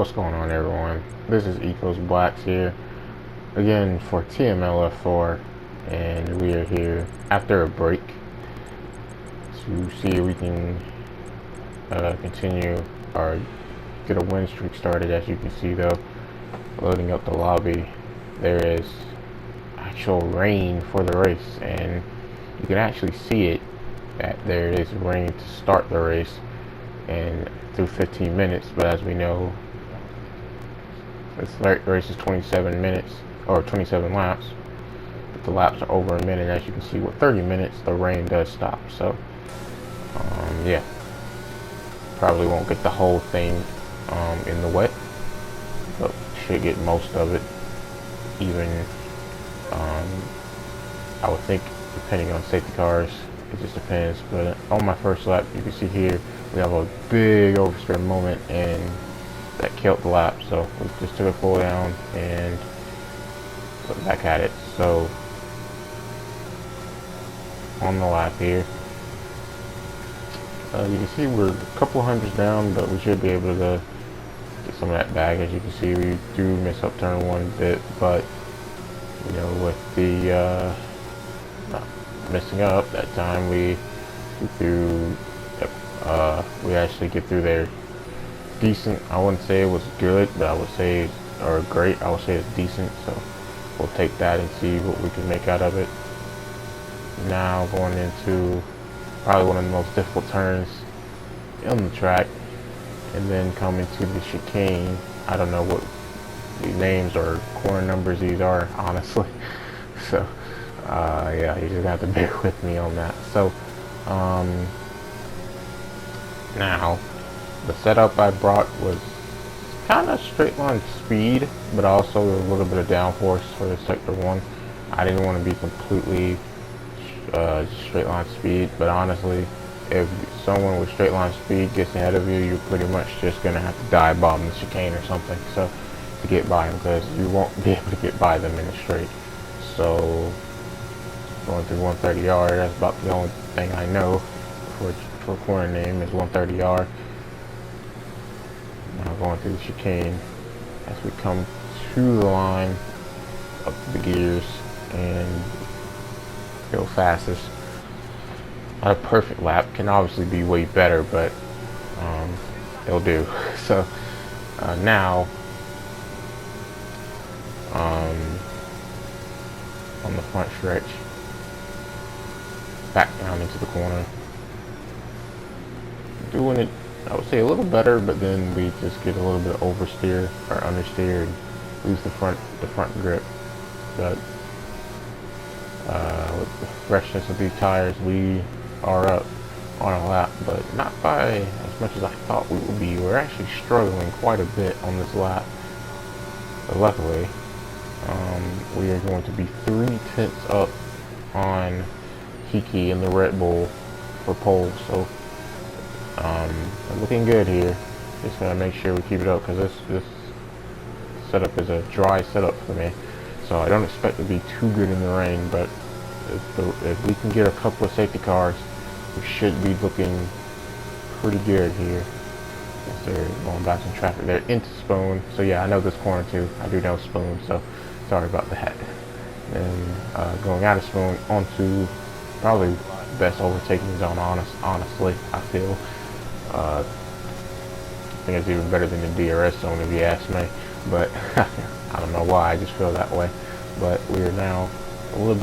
What's going on, everyone? This is Ecos Blacks here again for TML F4, and we are here after a break to see if we can continue or get a win streak started. As you can see, though, loading up the lobby, there is actual rain for the race, and you can actually see it that there is rain to start the race and through 15 minutes, but as we know, this race is 27 minutes or 27 laps, but the laps are over a minute. As you can see, with 30 minutes the rain does stop, so yeah, probably won't get the whole thing in the wet, but should get most of it. Even I would think, depending on safety cars, it just depends. But on my first lap, you can see here we have a big oversteer moment, and that killed the lap. So we just took a pull down and put back at it. So on the lap here, you can see we're a couple hundreds down, but we should be able to get some of that back. As you can see, we do miss up turn one bit, but you know, with the not messing up that time, we actually get through there decent. I wouldn't say it was good, but I would say, or great, I would say it's decent. So we'll take that and see what we can make out of it. Now going into probably one of the most difficult turns on the track, and then coming to the chicane. I don't know what the names or corner numbers these are, honestly. So yeah, you just have to bear with me on that. So now the setup I brought was kind of straight line speed, but also a little bit of downforce for the sector one. I didn't want to be completely straight line speed, but honestly, if someone with straight line speed gets ahead of you, you're pretty much just gonna have to dive bomb the chicane or something, so to get by them, because you won't be able to get by them in a straight. So going through 130R, that's about the only thing I know for corner name is 130R. Now going through the chicane, as we come to the line, up the gears and go fastest. Not a perfect lap, can obviously be way better, but it'll do. So now on the front stretch, back down into the corner, doing it, I would say, a little better, but then we just get a little bit of oversteer or understeer and lose the front grip. But with the freshness of these tires, we are up on a lap, but not by as much as I thought we would be. We're actually struggling quite a bit on this lap, but luckily we are going to be 3/10 up on Kiki and the Red Bull for pole. So looking good here. Just gotta make sure we keep it up, because this setup is a dry setup for me, so I don't expect to be too good in the rain. But if we can get a couple of safety cars, we should be looking pretty good here. Yes, they're going by some traffic there into Spoon. So yeah, I know this corner too. I do know Spoon, so sorry about that. And going out of Spoon onto probably the best overtaking zone, honestly, I feel. I think it's even better than the DRS zone, if you ask me. But I don't know why, I just feel that way. But we are now we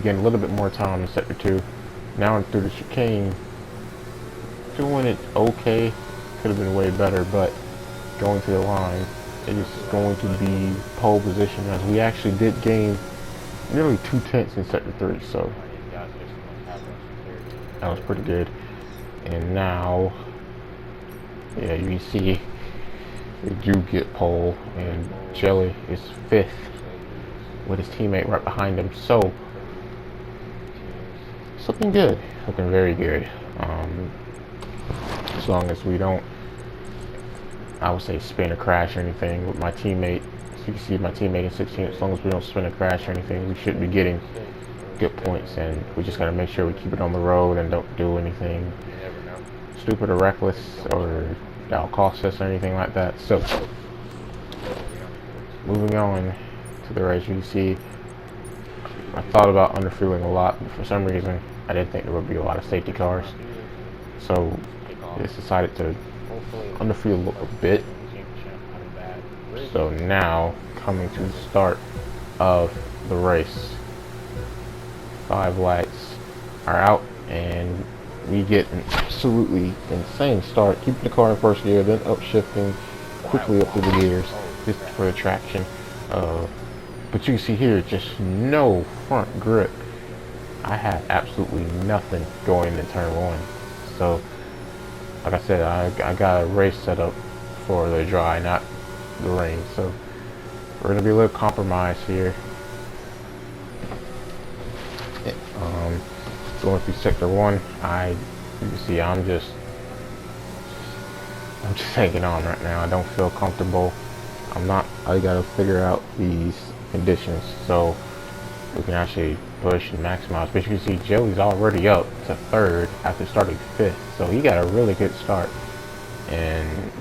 getting a little bit more time in sector 2. Now through the chicane, doing it okay. Could have been way better, but going to the line, it is going to be pole position, as we actually did gain nearly 2/10 in sector 3. So that was pretty good. And now, yeah, you can see we do get pole, and Jelly is 5th with his teammate right behind him. So it's looking good, looking very good. As long as we don't, I would say, spin or crash or anything with my teammate. So you can see my teammate in 16. As long as we don't spin or crash or anything, we should be getting good points, and we just got to make sure we keep it on the road and don't do anything stupid or reckless or that'll cost us or anything like that. So moving on to the race, you can see I thought about underfueling a lot, but for some reason I didn't think there would be a lot of safety cars. So I just decided to underfuel a bit. So now, coming to the start of the race, 5 lights are out and we get an absolutely insane start, keeping the car in first gear, then upshifting quickly up through the gears just for the traction. But you can see here, just no front grip. I had absolutely nothing going into turn 1. So, like I said, I got a race set up for the dry, not the rain. So, we're going to be a little compromised here. Going through sector 1, you can see I'm just hanging on right now. I don't feel comfortable. I gotta figure out these conditions so we can actually push and maximize. But you can see Joey's already up to 3rd after starting 5th, so he got a really good start. And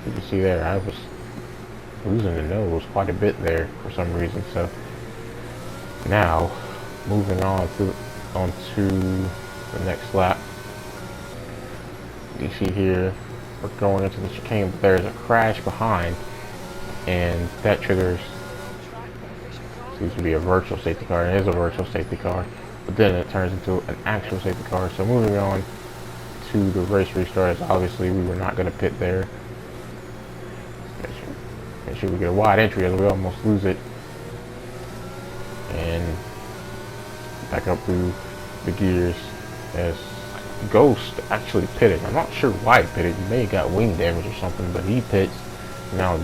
you can see there, I was losing the nose quite a bit there for some reason. So now moving on onto the next lap. You see here we're going into the chicane, but there's a crash behind, and that triggers, seems to be a virtual safety car. It is a virtual safety car, but then it turns into an actual safety car. So moving on to the race restart, as obviously we were not going to pit there. Make sure we get a wide entry as we almost lose it, and back up through the gears as Ghost actually pitted. I'm not sure why he pitted. He may have got wing damage or something, but he pits. Now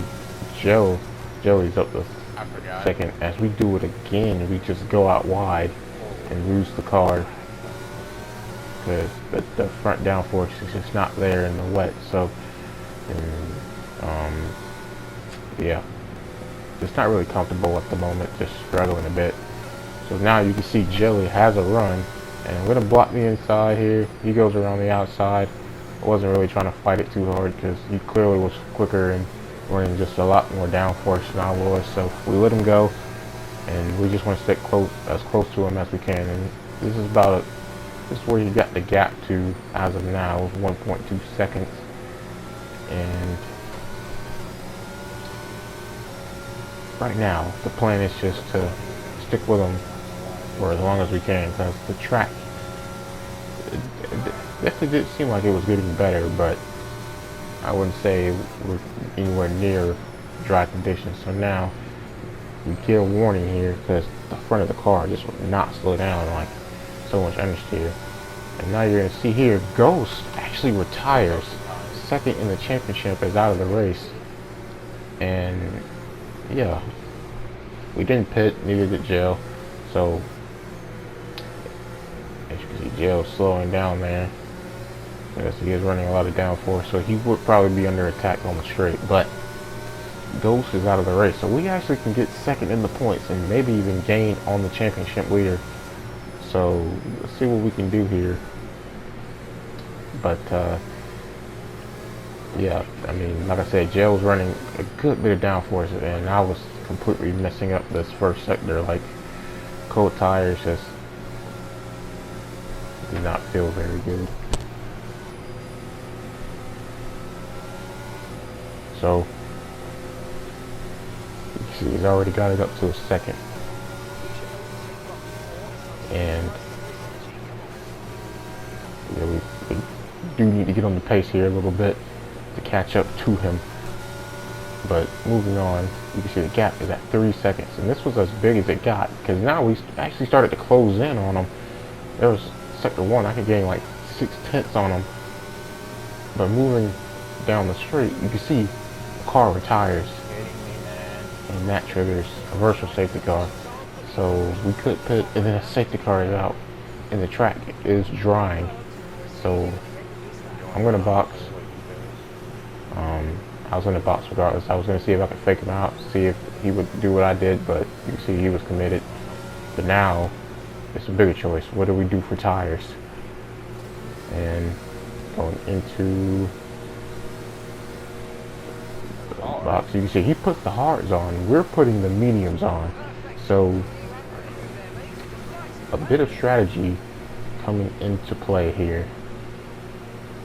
Joey's up to 2nd. As we do it again, we just go out wide and lose the car because the front downforce is just not there in the wet. So, yeah, just not really comfortable at the moment, just struggling a bit. So now you can see Jelly has a run, and I'm going to block the inside here. He goes around the outside. I wasn't really trying to fight it too hard because he clearly was quicker and running just a lot more downforce than I was. So we let him go, and we just want to stick as close to him as we can. And this is where he got the gap to as of now, 1.2 seconds. And right now, the plan is just to stick with him for as long as we can, because the track definitely did seem like it was getting better, but I wouldn't say we're anywhere near dry conditions. So now we get a warning here because the front of the car just would not slow down, like so much understeer. And now you're going to see here, Ghost actually retires. 2nd in the championship, is out of the race. And yeah, we didn't pit, neither did Jill. So as you can see, Jill's slowing down there. Yes, he is running a lot of downforce, so he would probably be under attack on the straight. But Ghost is out of the race, so we actually can get 2nd in the points and maybe even gain on the championship leader. So let's see what we can do here. But yeah, I mean, like I said, Jill's running a good bit of downforce, and I was completely messing up this first sector. Like, cold tires just did not feel very good. So you see, he's already got it up to a 2nd, and yeah, we do need to get on the pace here a little bit to catch up to him. But moving on, you can see the gap is at 3 seconds, and this was as big as it got, because now we actually started to close in on him. There was sector 1, I could gain like 6/10 on him, but moving down the straight, you can see the car retires, and that triggers a virtual safety car. So we could pit, and then a safety car is out, and the track is drying. So I'm gonna box. I was gonna box regardless. I was gonna see if I could fake him out, see if he would do what I did, but you can see he was committed. But now it's a bigger choice. What do we do for tires? And going into box. You can see he put the hards on. We're putting the mediums on. So a bit of strategy coming into play here.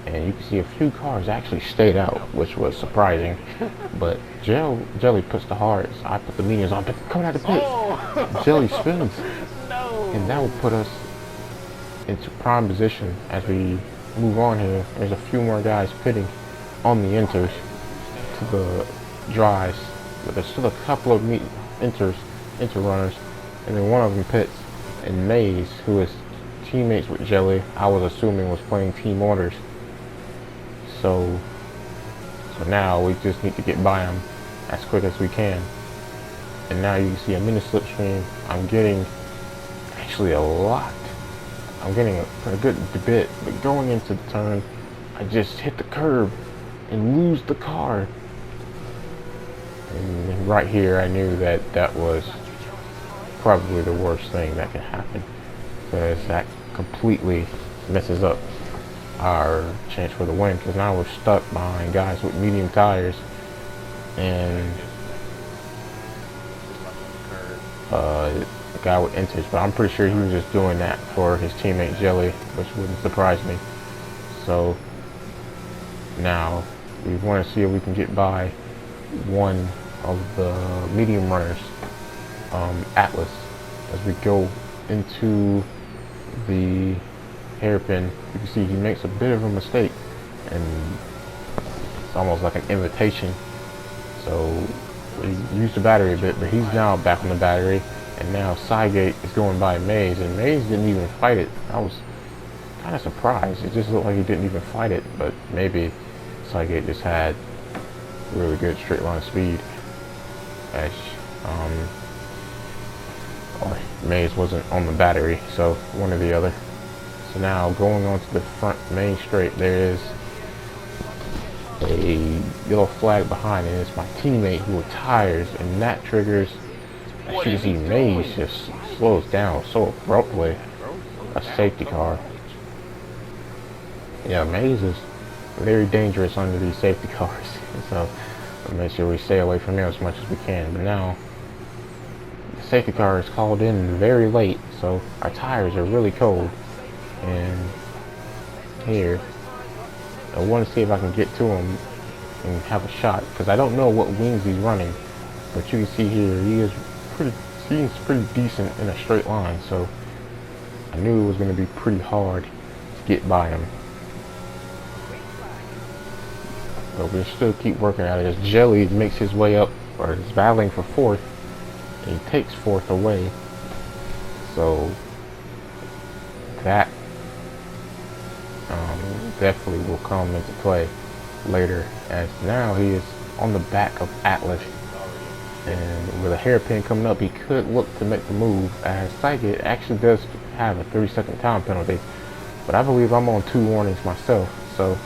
And you can see a few cars actually stayed out, which was surprising. But Jelly puts the hards. I put the mediums on. But coming out the pits, Jelly spins. And that will put us into prime position as we move on here. There's a few more guys pitting on the inters to the dries. But there's still a couple of inter runners. And then one of them pits. And Maze, who is teammates with Jelly, I was assuming was playing team orders. So now we just need to get by them as quick as we can. And now you can see I'm in the slipstream. I'm getting actually a lot. I'm getting a good bit, but going into the turn, I just hit the curb and lose the car. And right here, I knew that was probably the worst thing that could happen, because that completely messes up our chance for the win, because now we're stuck behind guys with medium tires and the guy with inters. But I'm pretty sure he was just doing that for his teammate Jelly, which wouldn't surprise me. So now we want to see if we can get by one of the medium runners, Atlas, as we go into the hairpin. You can see he makes a bit of a mistake, and it's almost like an invitation. So he used the battery a bit, but he's now back on the battery, and now Cygate is going by Maze, and Maze didn't even fight it. I was kind of surprised. It just looked like he didn't even fight it, but maybe Cygate just had really good straight line speed, as or Maze wasn't on the battery, so one or the other. So now going on to the front main straight, there is a yellow flag behind it. It's my teammate who retires, and that triggers, as you can see, Maze just slows down so abruptly. A safety car. Yeah, Maze is very dangerous under these safety cars. So we'll make sure we stay away from him as much as we can. But now the safety car is called in very late, so our tires are really cold. And here, I want to see if I can get to him and have a shot, because I don't know what wings he's running. But you can see here, he seems pretty decent in a straight line, so I knew it was going to be pretty hard to get by him. But we'll still keep working at it as Jelly makes his way up, or is battling for fourth, and he takes fourth away. So that definitely will come into play later, as now he is on the back of Atlas, and with a hairpin coming up, he could look to make the move, as Cygate actually does have a 30-second time penalty, but I believe I'm on 2 warnings myself. So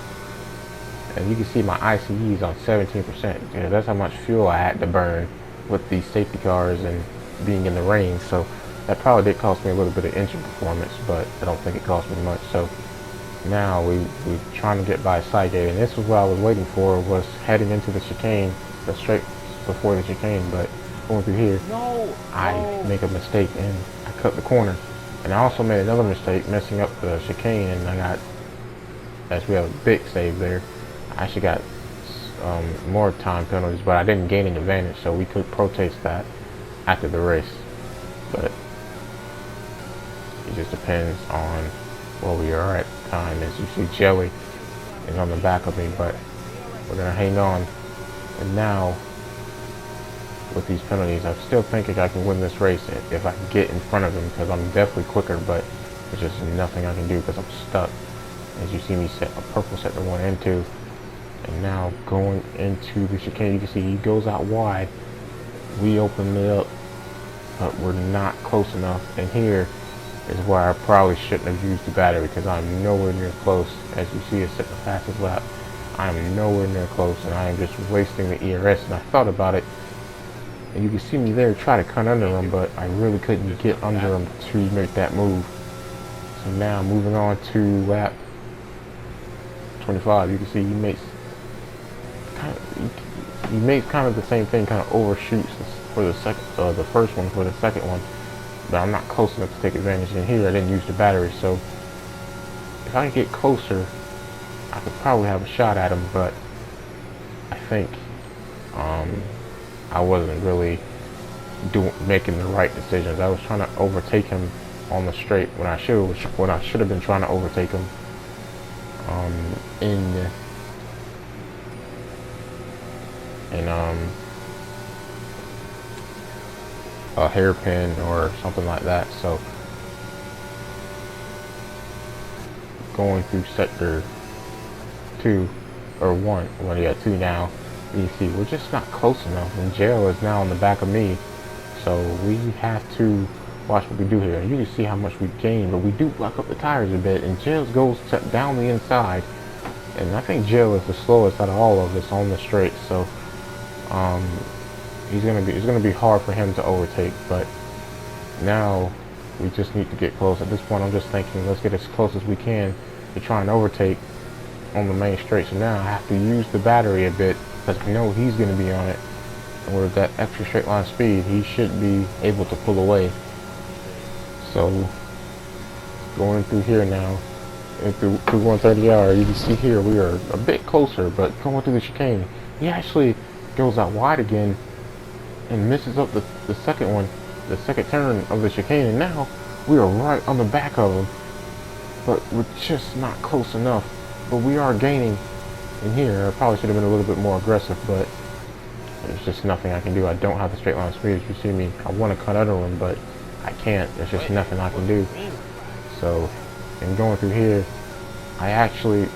as you can see, my ICE is on 17%. Yeah, that's how much fuel I had to burn with these safety cars and being in the rain. So that probably did cost me a little bit of engine performance, but I don't think it cost me much. So now we're trying to get by Cygate, and this was what I was waiting for, was heading into the chicane, the straight before the chicane. But going through here, I make a mistake and I cut the corner, and I also made another mistake messing up the chicane, and I got, as we have a big save there, I actually got more time penalties, but I didn't gain an advantage, so we could protest that after the race. But it just depends on where we are at the time. As you see, Jelly is on the back of me, but we're gonna hang on. And now with these penalties, I'm still thinking I can win this race if I can get in front of him, because I'm definitely quicker, but there's just nothing I can do because I'm stuck. As you see me set a purple sector 1 and 2, and now going into the chicane, you can see he goes out wide. We open it up, but we're not close enough. And here is where I probably shouldn't have used the battery, because I'm nowhere near close. As you see, it's set the fastest lap. I'm nowhere near close, and I am just wasting the ERS. And I thought about it, and you can see me there try to cut under him, but I really couldn't get under him to make that move. So now moving on to lap 25, you can see he makes he makes kind of the same thing, kind of overshoots for the first one for the second one, but I'm not close enough to take advantage. And here I didn't use the battery, so if I get closer, I could probably have a shot at him. But I think I wasn't really making the right decisions. I was trying to overtake him on the straight when I should have been trying to overtake him in a hairpin or something like that. So going through sector 2 or 1, well, yeah, 2 now, you see we're just not close enough, and jail is now on the back of me, so we have to watch what we do here. You can see how much we gain, but we do block up the tires a bit, and jail goes down the inside, and I think jail is the slowest out of all of us on the straight, so it's gonna be hard for him to overtake. But now we just need to get close. At this point, I'm just thinking, let's get as close as we can to try and overtake on the main straight. So now I have to use the battery a bit because I know he's going to be on it, and with that extra straight line speed, he should be able to pull away. So going through here now, and through 130R, you can see here we are a bit closer, but going through the chicane, he actually goes out wide again and misses up the second one, the second turn of the chicane, and now we are right on the back of him, but we're just not close enough. But we are gaining in here. I probably should have been a little bit more aggressive, but there's just nothing I can do. I don't have the straight line speed. As you see me, I want to cut under him, but I can't. There's just nothing I can do. So, and going through here, I actually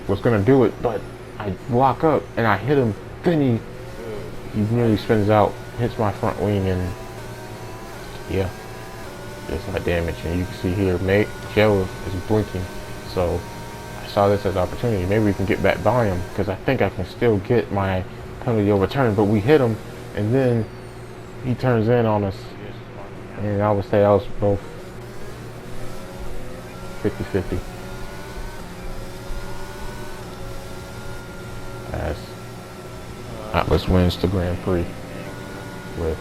was going to do it, but I block up and I hit him. Then he nearly spins out, hits my front wing, and yeah, just got damage. And you can see here, Joe is blinking. So I saw this as an opportunity. Maybe we can get back by him, because I think I can still get my penalty overturned. But we hit him, and then he turns in on us. And I would say that was both 50-50. As Atlas wins the Grand Prix with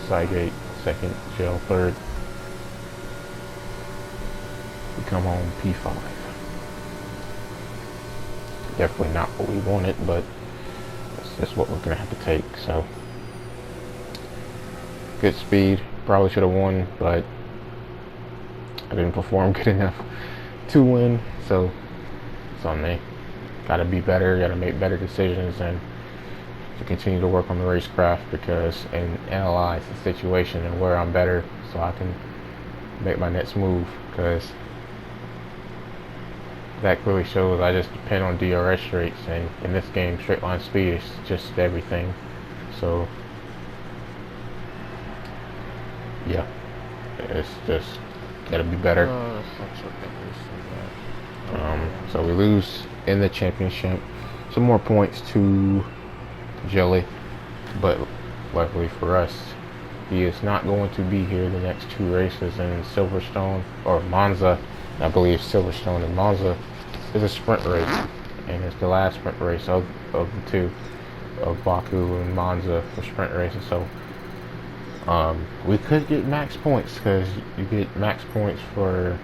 Cygate second, Gel third. We come home P5. Definitely not what we wanted, but that's just what we're gonna have to take. So good speed, probably should have won, but I didn't perform good enough to win, so it's on me. Gotta be better, gotta make better decisions, and to continue to work on the racecraft, because and analyze the situation and where I'm better, so I can make my next move, because that clearly shows I just depend on DRS straights, and in this game straight line speed is just everything. So yeah, it's just gotta be better. So we lose in the championship. Some more points to Jelly, but luckily for us, he is not going to be here the next two races in Silverstone or Monza. I believe Silverstone and Monza is a sprint race, and it's the last sprint race of the two, of Baku and Monza for sprint races. So we could get max points, because you get max points for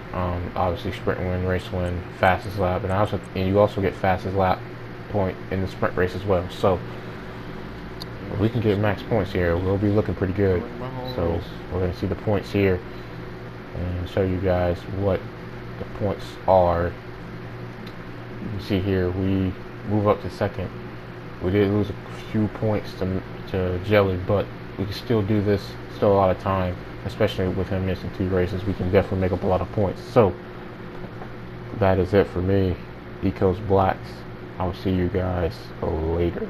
obviously sprint win, race win, fastest lap, and you also get fastest lap point in the sprint race as well. So if we can get max points here, we'll be looking pretty good. So we're going to see the points here and show you guys what the points are. You can see here we move up to second. We did lose a few points to Jelly, but we can still do this. Still a lot of time, especially with him missing two races. We can definitely make up a lot of points. So that is it for me. Ecos Blacks. I'll see you guys later.